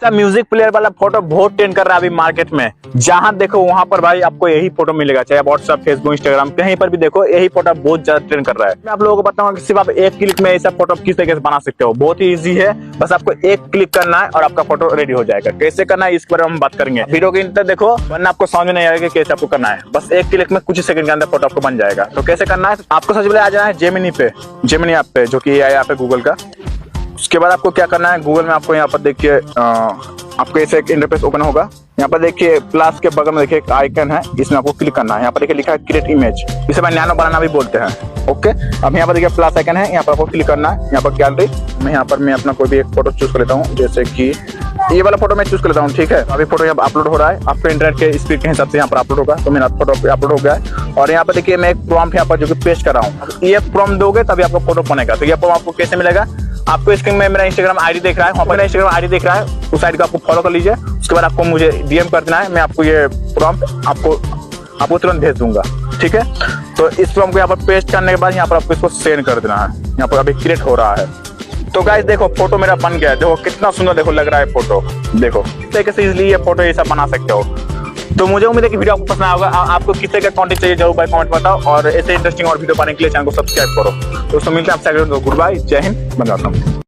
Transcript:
Music player वाला photo बहुत trend कर रहा है अभी मार्केट में। जहां देखो वहां पर भाई आपको यही फोटो मिलेगा, चाहे व्हाट्सएप, फेसबुक, इंस्टाग्राम कहीं पर भी देखो यही फोटो बहुत ज्यादा ट्रेंड कर रहा है। मैं आप लोगों को बताऊंगा कि सिर्फ आप एक क्लिक में ऐसा फोटो किस तरीके से बना सकते हो। बहुत ही इजी है, बस आपको एक क्लिक करना है और आपका फोटो रेडी हो जाएगा। कैसे करना है इसके बारे में हम बात करेंगे। वीडियो के अंदर देखो, वरना आपको समझ में नहीं आएगा कैसे आपको करना है। बस एक क्लिक में कुछ ही सेकंड के अंदर फोटो आपको बन जाएगा। तो कैसे करना है, आपको सबसे पहले आ जाना है जेमिनी पे, जेमिनी ऐप पे, जो कि ऐप है गूगल का। उसके बाद आपको क्या करना है, गूगल में आपको यहाँ पर देखिए आपको ऐसे एक इंटरफेस ओपन होगा। यहाँ पर देखिए प्लस के बगल में देखिए एक आइकन है, इसमें आपको क्लिक करना है। यहाँ पर देखिए लिखा है क्रिएट इमेज, इसे मैं नैनो बनाना भी बोलते हैं। ओके, अब यहाँ पर देखिए प्लस आइकन है, यहाँ पर आपको क्लिक करना है। यहाँ पर गैलरी में यहाँ पर मैं अपना कोई भी एक फोटो चूज कर लेता हूँ, जैसे कि ये वाला फोटो मैं चूज कर लेता हूँ। ठीक है, अभी फोटो यहाँ अपलोड हो रहा है, आपको इंटरनेट के स्पीड के हिसाब से यहाँ पर अपलोड होगा। तो मेरा फोटो अपलोड हो गया है और यहाँ पर देखिए मैं एक प्रॉम्प्ट यहाँ पर जो कि पेस्ट कर रहा हूँ। ये प्रॉम्प्ट दोगे तभी आपका फोटो बनेगा। तो ये प्रॉम्प्ट आपको कैसे मिलेगा, आपको स्क्रीन में मेरा इंस्टाग्राम आईडी देख रहा है, वहाँ पर मेरा इंस्टाग्राम आईडी देख रहा है, उस आईडी को आपको फॉलो कर लीजिए। उसके बाद आपको मुझे डीएम कर देना है, मैं आपको ये प्रॉम्प्ट आपको तुरंत भेज दूंगा। ठीक है, तो इस प्रॉम्प्ट को यहाँ पर पेस्ट करने के बाद यहाँ पर आपको इसको सेंड कर देना है। यहाँ पर अभी क्रिएट हो रहा है। तो गाइस देखो फोटो मेरा बन गया है, देखो कितना सुंदर देखो लग रहा है फोटो। देखो इस तरीके से इजीली ये फोटो ऐसा बना सकते हो। तो मुझे उम्मीद है कि वीडियो आपको पसंद आया होगा। आपको किस तरह का कंटेंट चाहिए जरूर भाई कमेंट बताओ, और ऐसे इंटरेस्टिंग और वीडियो पाने के लिए चैनल को सब्सक्राइब करो। दोस्तों मिलते हैं आपसे अगले। गुड बाय, जय हिंद, बंदे मातरम।